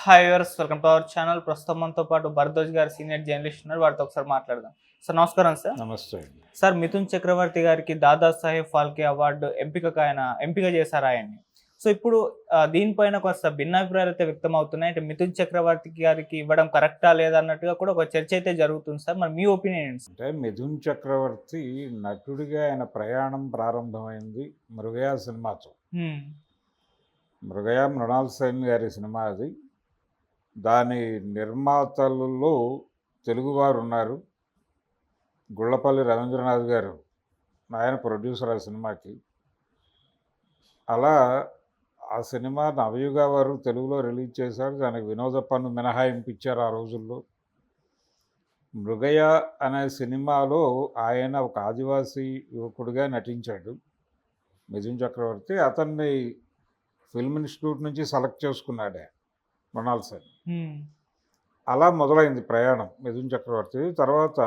Hi viewers, welcome to our channel. ప్రస్తుతం మనతో పాటు భరద్వాజ్ గారు సీనియర్ జర్నలిస్ట్ ఉన్నారు. వారితో ఒకసారి మాట్లాడదాం. సార్ నమస్కారం సార్. నమస్తే అండి. సార్, మిథున్ చక్రవర్తి గారికి దాదాసాహెబ్ ఫాల్కే అవార్డు ఎంపిక చేశారు ఆయన్ని. సో ఇప్పుడు దీనిపైన కొంత భిన్నాభిప్రాయాలు అయితే వ్యక్తం అవుతున్నాయి. అంటే మిథున్ చక్రవర్తి గారికి ఇవ్వడం కరెక్టా లేదా అన్నట్టుగా కూడా ఒక చర్చ అయితే జరుగుతుంది సార్. మరి మీ ఒపీనియన్ ఏంటి సార్? అంటే మిథున్ చక్రవర్తి నటుడిగా ఆయన ప్రయాణం ప్రారంభమైంది మృగయా సినిమాతో. మృగయా మృణాల్ సేన్ గారి సినిమా అది. దాని నిర్మాతలలో తెలుగువారు ఉన్నారు. గుళ్ళపల్లి రవీంద్రనాథ్ గారు ఆయన ప్రొడ్యూసర్ ఆ సినిమాకి. అలా ఆ సినిమా నవయుగ వారు తెలుగులో రిలీజ్ చేశారు. దానికి వినోద పన్ను మినహాయింపు ఇచ్చారు ఆ రోజుల్లో. మృగయ అనే సినిమాలో ఆయన ఒక ఆదివాసీ యువకుడిగా నటించాడు మిథున్ చక్రవర్తి. అతన్ని ఫిల్మ్ ఇన్స్టిట్యూట్ నుంచి సెలెక్ట్ చేసుకున్నాడు మృణాల్ సేన్. అలా మొదలైంది ప్రయాణం మిథున్ చక్రవర్తి. తర్వాత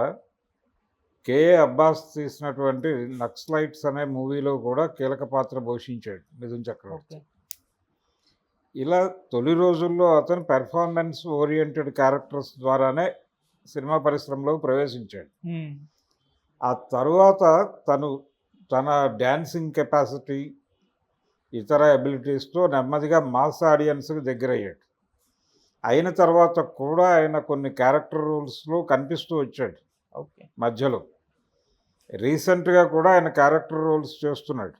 కేఏ అబ్బాస్ తీసినటువంటి నక్సలైట్స్ అనే మూవీలో కూడా కీలక పాత్ర పోషించాడు మిథున్ చక్రవర్తి. ఇలా తొలి రోజుల్లో అతను పెర్ఫార్మెన్స్ ఓరియంటెడ్ క్యారెక్టర్స్ ద్వారానే సినిమా పరిశ్రమలో ప్రవేశించాడు. ఆ తర్వాత తన డ్యాన్సింగ్ కెపాసిటీ, ఇతర అబిలిటీస్తో నెమ్మదిగా మాస్ ఆడియన్స్కి దగ్గరయ్యాడు. అయిన తర్వాత కూడా ఆయన కొన్ని క్యారెక్టర్ రోల్స్లో కనిపిస్తూ వచ్చాడు. మధ్యలో రీసెంట్గా కూడా ఆయన క్యారెక్టర్ రోల్స్ చేస్తున్నాడు.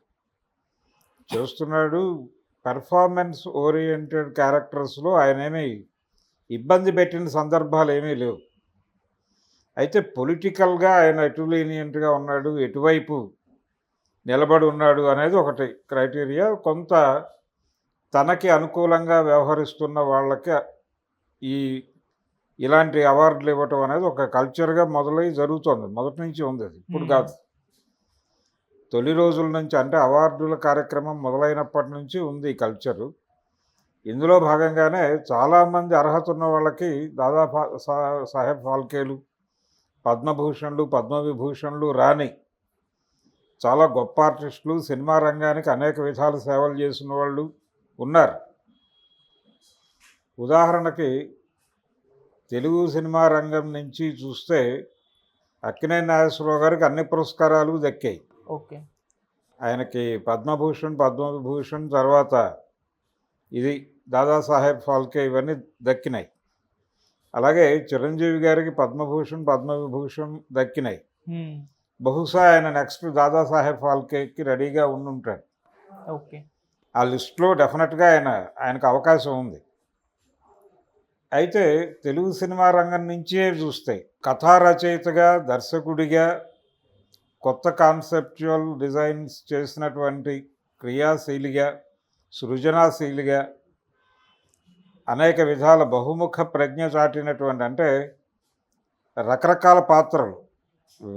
పెర్ఫార్మెన్స్ ఓరియంటెడ్ క్యారెక్టర్స్లో ఆయన ఏమీ ఇబ్బంది పెట్టిన సందర్భాలు ఏమీ లేవు. అయితే పొలిటికల్గా ఆయన ఎటు లీనియంట్గా ఉన్నాడు, ఎటువైపు నిలబడి ఉన్నాడు అనేది ఒకటి క్రైటీరియా. కొంత తనకి అనుకూలంగా వ్యవహరిస్తున్న వాళ్ళకి ఇలాంటి అవార్డులు ఇవ్వటం అనేది ఒక కల్చర్గా మొదలై జరుగుతుంది. మొదటి నుంచి ఉంది అది, ఇప్పుడు కాదు. తొలి రోజుల నుంచి, అంటే అవార్డుల కార్యక్రమం మొదలైనప్పటి నుంచి ఉంది ఈ కల్చరు. ఇందులో భాగంగానే చాలామంది అర్హత ఉన్న వాళ్ళకి దాదా సాహెబ్ ఫాల్కేలు, పద్మభూషణ్లు, పద్మవిభూషణ్లు రాని చాలా గొప్ప ఆర్టిస్టులు, సినిమా రంగానికి అనేక విధాల సేవలు చేసిన వాళ్ళు ఉన్నారు. ఉదాహరణకి తెలుగు సినిమా రంగం నుంచి చూస్తే అక్కినేని నాగేశ్వరరావు గారికి అన్ని పురస్కారాలు దక్కాయి. ఆయనకి పద్మవిభూషణ్ తర్వాత ఇది దాదాసాహెబ్ ఫాల్కే ఇవన్నీ దక్కినాయి. అలాగే చిరంజీవి గారికి పద్మవిభూషణ్ దక్కినాయి. బహుశా ఆయన నెక్స్ట్ దాదాసాహెబ్ ఫాల్కేకి రెడీగా ఉండుంటాడు. ఆ లిస్టులో డెఫినెట్గా ఆయనకు అవకాశం ఉంది. అయితే తెలుగు సినిమా రంగం నుంచే చూస్తే కథా రచయితగా, దర్శకుడిగా, కొత్త కాన్సెప్చువల్ డిజైన్స్ చేసినటువంటి క్రియాశీలిగా, సృజనాశీలిగా, అనేక విధాల బహుముఖ ప్రజ్ఞ చాటినటువంటి, అంటే రకరకాల పాత్రలు,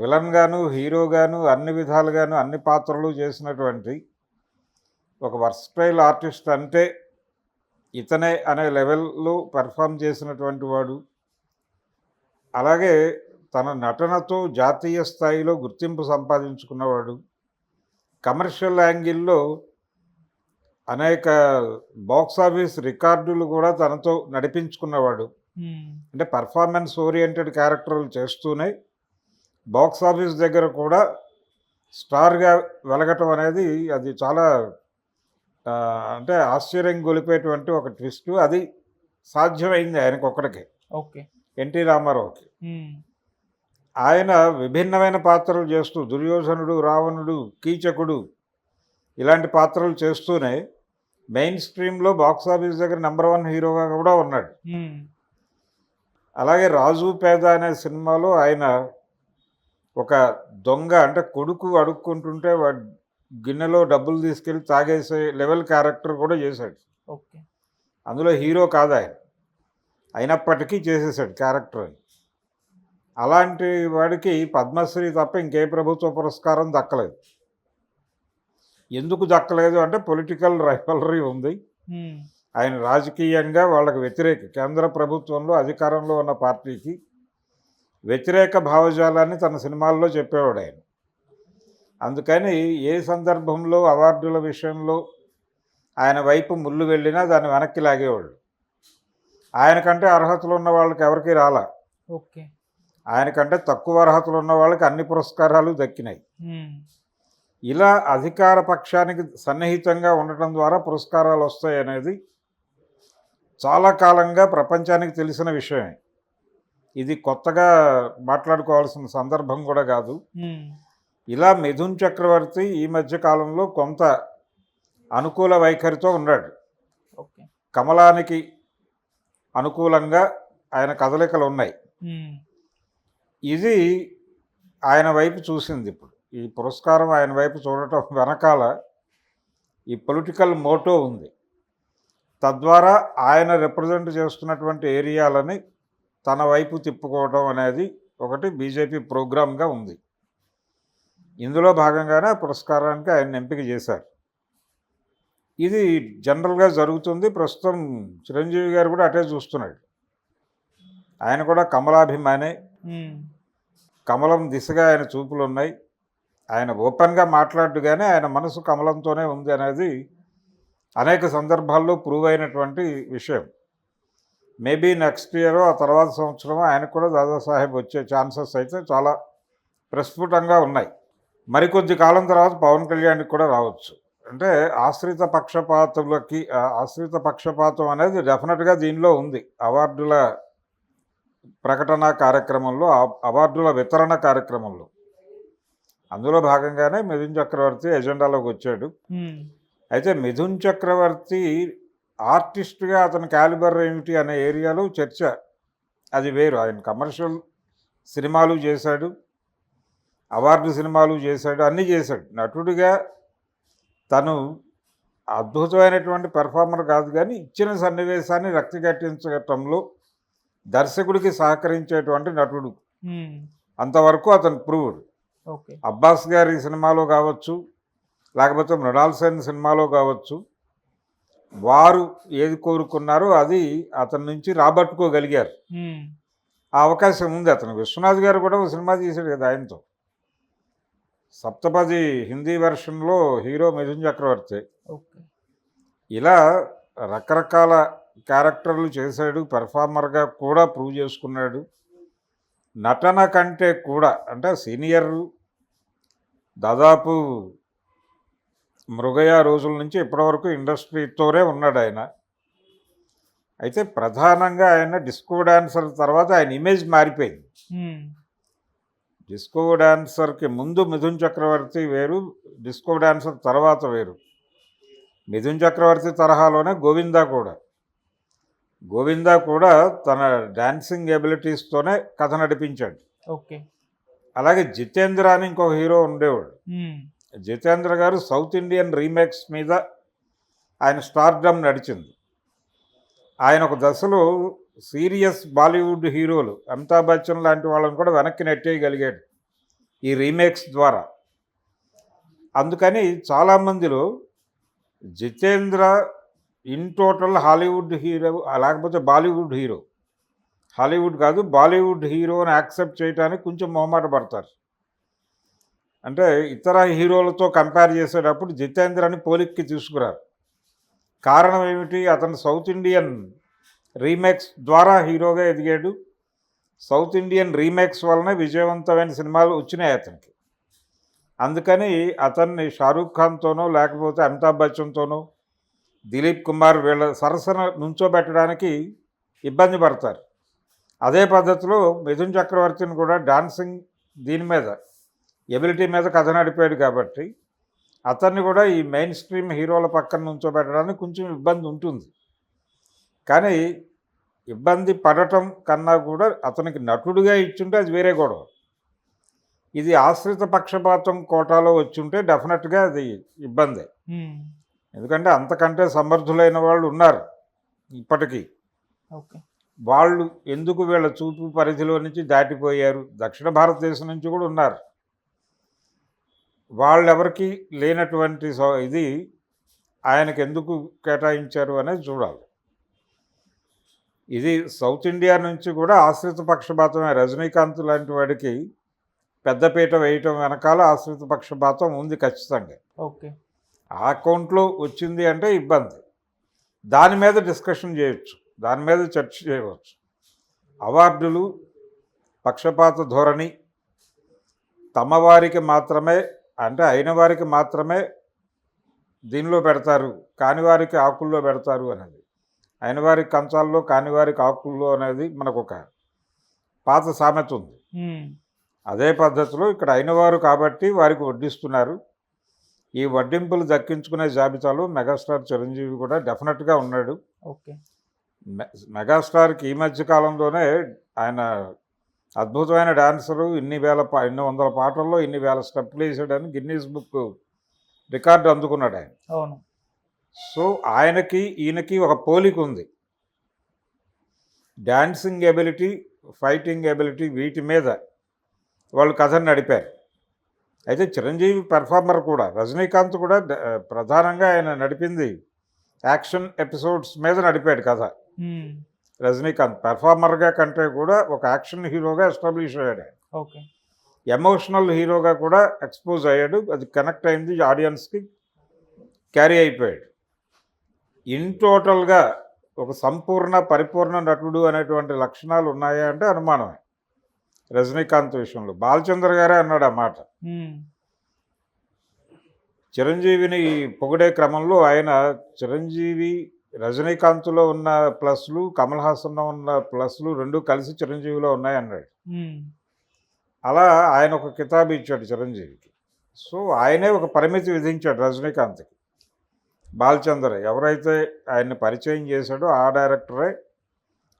విలన్గాను, హీరోగాను, అన్ని విధాలుగాను అన్ని పాత్రలు చేసినటువంటి ఒక వర్స్టైల్ ఆర్టిస్ట్ అంటే ఇతనే అనే లెవెల్లో పెర్ఫామ్ చేసినటువంటి వాడు. అలాగే తన నటనతో జాతీయ స్థాయిలో గుర్తింపు సంపాదించుకున్నవాడు. కమర్షియల్ యాంగిల్లో అనేక బాక్సాఫీస్ రికార్డులు కూడా తనతో నడిపించుకున్నవాడు. అంటే పర్ఫార్మెన్స్ ఓరియంటెడ్ క్యారెక్టర్లు చేస్తూనే బాక్సాఫీస్ దగ్గర కూడా స్టార్గా వెలగటం అనేది అది చాలా అంటే ఆశ్చర్యం గొలిపేటువంటి ఒక ట్విస్ట్. అది సాధ్యమైంది ఆయనకు ఒక్కడికే, ఎన్టీ రామారావుకి. ఆయన విభిన్నమైన పాత్రలు చేస్తూ దుర్యోధనుడు, రావణుడు, కీచకుడు ఇలాంటి పాత్రలు చేస్తూనే మెయిన్ స్ట్రీమ్లో బాక్సాఫీస్ దగ్గర #1 హీరోగా కూడా ఉన్నాడు. అలాగే రాజు పేద అనే సినిమాలో ఆయన ఒక దొంగ, అంటే కొడుకు అడుక్కుంటుంటే గిన్నెలో డబ్బులు తీసుకెళ్ళి తాగేసే లెవెల్ క్యారెక్టర్ కూడా చేశాడు. అందులో హీరో కాదు ఆయన, అయినప్పటికీ చేసేసాడు క్యారెక్టర్. అలాంటి వాడికి పద్మశ్రీ తప్ప ఇంకే ప్రభుత్వ పురస్కారం దక్కలేదు. ఎందుకు దక్కలేదు అంటే పొలిటికల్ రైవలరీ ఉంది. ఆయన రాజకీయంగా వాళ్ళకి వ్యతిరేక, కేంద్ర ప్రభుత్వంలో అధికారంలో ఉన్న పార్టీకి వ్యతిరేక భావజాలాన్ని తన సినిమాల్లో చెప్పేవాడు ఆయన. అందుకని ఏ సందర్భంలో అవార్డుల విషయంలో ఆయన వైపు ముళ్ళు వెళ్ళినా దాన్ని వెనక్కి లాగేవాళ్ళు. ఆయనకంటే అర్హతలు ఉన్న వాళ్ళకి ఎవరికి రాలా. ఓకే. ఆయనకంటే తక్కువ అర్హతలు ఉన్న వాళ్ళకి అన్ని పురస్కారాలు దక్కినాయి. హ్మ్. ఇలా అధికార పక్షానికి సన్నిహితంగా ఉండటం ద్వారా పురస్కారాలు వస్తాయనేది చాలా కాలంగా ప్రపంచానికి తెలిసిన విషయమే. ఇది కొత్తగా మాట్లాడుకోవాల్సిన సందర్భం కూడా కాదు. హ్మ్. ఇలా మిథున్ చక్రవర్తి ఈ మధ్య కాలంలో కొంత అనుకూల వైఖరితో ఉన్నాడు. ఓకే. కమలానికి అనుకూలంగా ఆయన కదలికలు ఉన్నాయి. హ్మ్. ఇది ఆయన వైపు చూసింది. ఇప్పుడు ఈ పురస్కారం ఆయన వైపు చూడటం వెనకాల ఈ పొలిటికల్ మోటో ఉంది. తద్వారా ఆయన రిప్రజెంట్ చేస్తున్నటువంటి ఏరియాలని తన వైపు తిప్పుకోవడం అనేది ఒకటి బీజేపీ ప్రోగ్రామ్గా ఉంది. ఇందులో భాగంగానే ఆ పురస్కారానికి ఆయన ఎంపిక చేశారు. ఇది జనరల్గా జరుగుతుంది. ప్రస్తుతం చిరంజీవి గారు కూడా అటే చూస్తున్నాడు. ఆయన కూడా కమలాభిమానే. హ్మ్. కమలం దిశగా ఆయన చూపులు ఉన్నాయి. ఆయన ఓపెన్గా మాట్లాడు కానీ ఆయన మనసు కమలంతోనే ఉంది అనేది అనేక సందర్భాల్లో ప్రూవ్ అయినటువంటి విషయం. మేబీ నెక్స్ట్ ఇయర్ ఆ తర్వాత సంవత్సరం ఆయనకు కూడా దాదాసాహెబ్ వచ్చే ఛాన్సెస్ అయితే చాలా ప్రస్ఫుటంగా ఉన్నాయి. మరికొద్ది కాలం తర్వాత పవన్ కళ్యాణ్కి కూడా రావచ్చు. అంటే ఆశ్రిత పక్షపాతం అనేది డెఫినెట్గా దీనిలో ఉంది. అవార్డుల ప్రకటన కార్యక్రమంలో, అవార్డుల వితరణ కార్యక్రమంలో అందులో భాగంగానే మిథున్ చక్రవర్తి ఎజెండాలోకి వచ్చాడు. హ్మ్. అయితే మిథున్ చక్రవర్తి ఆర్టిస్ట్గా అతని క్యాలిబర్ ఏమిటి అనే ఏరియాలో చర్చ అది వేరు. ఆయన కమర్షియల్ సినిమాలు చేశాడు, అవార్డు సినిమాలు చేశాడు, అన్నీ చేశాడు. నటుడిగా తను అద్భుతమైనటువంటి పెర్ఫార్మర్ కాదు, కానీ ఇచ్చిన సన్నివేశాన్ని రక్తి కట్టించటంలో దర్శకుడికి సహకరించేటువంటి నటుడు. హ్మ్. అంతవరకు అతను ప్రూవ్డ్. ఓకే. అబ్బాస్ గారి సినిమాలో కావచ్చు, లేకపోతే మృణాల్ సేన్ సినిమాలో కావచ్చు, వారు ఏది కోరుకున్నారో అది అతని నుంచి రాబట్టుకోగలిగారు. హ్మ్. ఆ అవకాశం ఉంది అతను. విశ్వనాథ్ గారు కూడా ఒక సినిమా తీశాడు కదా ఆయనతో. సప్తపది హిందీ వెర్షన్లో హీరో మిథున్ చక్రవర్తి. ఓకే. ఇలా రకరకాల క్యారెక్టర్లు చేశాడు. పెర్ఫార్మర్గా కూడా ప్రూవ్ చేసుకున్నాడు. నటన కంటే కూడా అంటే సీనియర్ దాదాపు మృగయ రోజుల నుంచి ఇప్పటివరకు ఇండస్ట్రీతోనే ఉన్నాడు ఆయన. అయితే ప్రధానంగా ఆయన డిస్కో డాన్సర్ తర్వాత ఆయన ఇమేజ్ మారిపోయింది. హ్మ్. డిస్కో డాన్సర్కి ముందు మిథున్ చక్రవర్తి వేరు, డిస్కో డాన్సర్ తర్వాత వేరు. మిథున్ చక్రవర్తి తరహాలోనే గోవిందా కూడా తన డాన్సింగ్ ఎబిలిటీస్తోనే కథ నడిపించాడు. ఓకే. అలాగే జితేంద్ర అని ఇంకొక హీరో ఉండేవాడు. హ్మ్. జితేంద్ర గారు సౌత్ ఇండియన్ రీమేక్స్ మీద ఆయన స్టార్డమ్ నడిచింది. ఆయన ఒక దశలో సీరియస్ బాలీవుడ్ హీరోలు అమితాబ్ బచ్చన్ లాంటి వాళ్ళని కూడా వెనక్కి నెట్టేయగలిగాడు ఈ రీమేక్స్ ద్వారా. అందుకని చాలామందిలో Jitendra in total Hollywood hero, లేకపోతే బాలీవుడ్ హీరో, హాలీవుడ్ కాదు బాలీవుడ్ హీరోని యాక్సెప్ట్ చేయడానికి కొంచెం మొహమాట పడతారు. అంటే ఇతర హీరోలతో కంపేర్ చేసేటప్పుడు జితేంద్రని పోలిక్కి తీసుకురారు. కారణం ఏమిటి? అతను సౌత్ ఇండియన్ రీమేక్స్ ద్వారా హీరోగా ఎదిగాడు. సౌత్ ఇండియన్ రీమేక్స్ వలన విజయవంతమైన సినిమాలు వచ్చినాయి అతనికి. అందుకని అతన్ని షారూఖ్ ఖాన్తోనో లేకపోతే అమితాబ్ బచ్చన్తోనో దిలీప్ కుమార్ వీళ్ళ సరసన నుంచోబెట్టడానికి ఇబ్బంది పడతారు. అదే పద్ధతిలో మిథున్ చక్రవర్తిని కూడా డాన్సింగ్ దీని మీద ఎబిలిటీ మీద కథ నడిపాడు కాబట్టి అతన్ని కూడా ఈ మెయిన్ స్ట్రీమ్ హీరోల పక్కన నుంచోబెట్టడానికి కొంచెం ఇబ్బంది ఉంటుంది. కానీ ఇబ్బంది పడటం కన్నా కూడా అతనికి నటుడిగా ఇచ్చుంటే అది వేరే గొడవ. ఇది ఆశ్రిత పక్షపాతం కోటాలో వచ్చుంటే డెఫినెట్గా అది ఇబ్బందే. హ్మ్. ఎందుకంటే అంతకంటే సమర్థులైన వాళ్ళు ఉన్నారు ఇప్పటికీ. ఓకే. వాళ్ళు ఎందుకు వీళ్ళ చూపు పరిధిలో నుంచి దాటిపోయారు? దక్షిణ భారతదేశం నుంచి కూడా ఉన్నారు. వాళ్ళెవరికి లేనటువంటి ఇది ఆయనకు ఎందుకు కేటాయించారు అనేది చూడాలి. ఇది సౌత్ ఇండియా నుంచి కూడా ఆశ్రిత పక్షపాతమే. రజనీకాంత్ లాంటి వాడికి పెద్దపీట వేయటం వెనకాల ఆశ్రిత పక్షపాతం ఉంది ఖచ్చితంగా. ఓకే. ఆ అకౌంట్లో వచ్చింది అంటే ఇబ్బంది. దాని మీద డిస్కషన్ చేయొచ్చు. దాని మీద చర్చ చేయవచ్చు. అవార్డులు పక్షపాత ధోరణి, తమ వారికి మాత్రమే అంటే అయిన వారికి మాత్రమే దీనిలో పెడతారు, కాని వారికి ఆకుల్లో పెడతారు అనేది, అయిన వారికి కంచాల్లో కాని వారికి ఆకుల్లో అనేది మనకు ఒక పాత సామెత ఉంది. అదే పద్ధతిలో ఇక్కడ అయినవారు కాబట్టి వారికి వడ్డిస్తున్నారు. ఈ వడ్డింపులు దక్కించుకునే జాబితాలో మెగాస్టార్ చిరంజీవి కూడా డెఫినెట్గా ఉన్నాడు. ఓకే. మెగాస్టార్కి ఈ మధ్య కాలంలోనే ఆయన అద్భుతమైన డాన్సరు, ఇన్ని వందల పాటల్లో ఇన్ని వేల స్టెప్పులు వేసాడని గిన్నీస్ బుక్ రికార్డు అందుకున్నాడు ఆయన. అవును. సో ఆయనకి ఈయనకి ఒక పోలిక ఉంది. డాన్సింగ్ ఎబిలిటీ, ఫైటింగ్ ఎబిలిటీ వీటి మీద వాళ్ళు కథను నడిపారు. అయితే చిరంజీవి పెర్ఫార్మర్ కూడా, రజనీకాంత్ కూడా ప్రధానంగా ఆయన నడిపింది యాక్షన్ ఎపిసోడ్స్ మీద నడిపాడు కథ. రజనీకాంత్ పెర్ఫార్మర్గా కంటే కూడా ఒక యాక్షన్ హీరోగా ఎస్టాబ్లిష్ అయ్యాడు. ఓకే. ఎమోషనల్ హీరోగా కూడా ఎక్స్పోజ్ అయ్యాడు. అది కనెక్ట్ అయింది, ఆడియన్స్కి క్యారీ అయిపోయాడు. ఇన్ టోటల్గా ఒక సంపూర్ణ పరిపూర్ణ నటుడు అనేటువంటి లక్షణాలు ఉన్నాయా అంటే అనుమానమే రజనీకాంత్ విషయంలో. బాలచంద్ర గారే అన్నాడు ఆ మాట. చిరంజీవిని పొగిడే క్రమంలో ఆయన చిరంజీవి రజనీకాంత్లో ఉన్న ప్లస్లు, కమల్ హాసన్లో ఉన్న ప్లస్లు రెండు కలిసి చిరంజీవిలో ఉన్నాయన్నాడు. అలా ఆయన ఒక కితాబు ఇచ్చాడు చిరంజీవికి. సో ఆయనే ఒక పరిమితి విధించాడు రజనీకాంత్కి. బాలచంద్ర ఎవరైతే ఆయన్ని పరిచయం చేశాడో ఆ డైరెక్టరే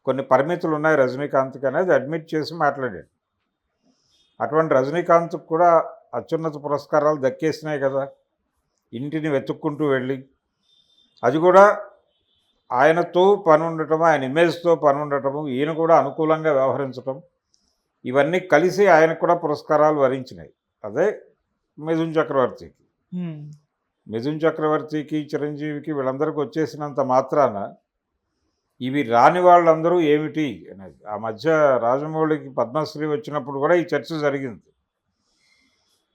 కొన్ని పరిమితులు ఉన్నాయి రజనీకాంత్కి అనేది అడ్మిట్ చేసి మాట్లాడాడు. అటువంటి రజనీకాంత్కి కూడా అత్యున్నత పురస్కారాలు దక్కేసినాయి కదా, ఇంటిని వెతుక్కుంటూ వెళ్ళి. అది కూడా ఆయనతో పని ఉండటము, ఆయన ఇమేజ్తో పని ఉండటము, ఈయన కూడా అనుకూలంగా వ్యవహరించటం, ఇవన్నీ కలిసి ఆయనకు కూడా పురస్కారాలు వరించినాయి. అదే మిథున్ చక్రవర్తికి. మిథున్ చక్రవర్తికి, చిరంజీవికి వీళ్ళందరికీ వచ్చేసినంత మాత్రాన ఇవి రాని వాళ్ళందరూ ఏమిటి అనేది. ఆ మధ్య రాజమౌళికి పద్మశ్రీ వచ్చినప్పుడు కూడా ఈ చర్చ జరిగింది.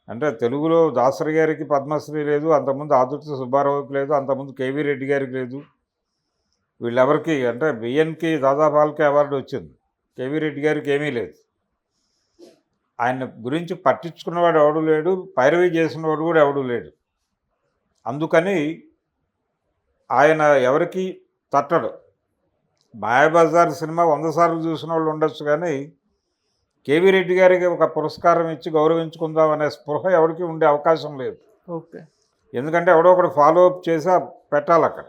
అంటే తెలుగులో దాసరి గారికి పద్మశ్రీ లేదు, అంతకుముందు ఆదుర్తి సుబ్బారావుకి లేదు, అంతకుముందు కేవీ రెడ్డి గారికి లేదు. వీళ్ళెవరికి అంటే బిఎన్కి దాదాపాల్కే అవార్డు వచ్చింది, కేవీ రెడ్డి గారికి ఏమీ లేదు. ఆయన గురించి పట్టించుకున్నవాడు ఎవడు లేడు, పైరవీ చేసినవాడు కూడా ఎవడు లేడు. అందుకని ఆయన ఎవరికి తట్టడు. మాయాబజార్ సినిమా 100 సార్లు చూసిన వాళ్ళు ఉండొచ్చు, కానీ కేవీ రెడ్డి గారికి ఒక పురస్కారం ఇచ్చి గౌరవించుకుందాం అనే స్పృహ ఎవరికి ఉండే అవకాశం లేదు. ఓకే. ఎందుకంటే ఎవడో ఒకటి ఫాలో అప్ చేసి పెట్టాలి అక్కడ.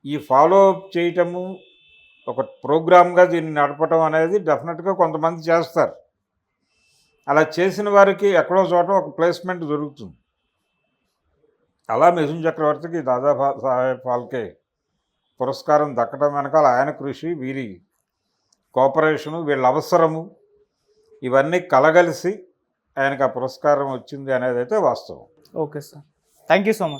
ఈ ఫాలో అప్ చేయటము, ఒక ప్రోగ్రామ్గా దీన్ని నడపటం అనేది డెఫినెట్గా కొంతమంది చేస్తారు. అలా చేసిన వారికి ఎక్కడో చోట ఒక ప్లేస్మెంట్ దొరుకుతుంది. అలా మిథున్ చక్రవర్తికి దాదాసాహెబ్ ఫాల్కే పురస్కారం దక్కడం వెనకాల ఆయన కృషి, వీరి కోఆపరేషను, వీళ్ళ అవసరము, ఇవన్నీ కలగలిసి ఆయనకు ఆ పురస్కారం వచ్చింది అనేది అయితే వాస్తవం. Okay sir, thank you so much.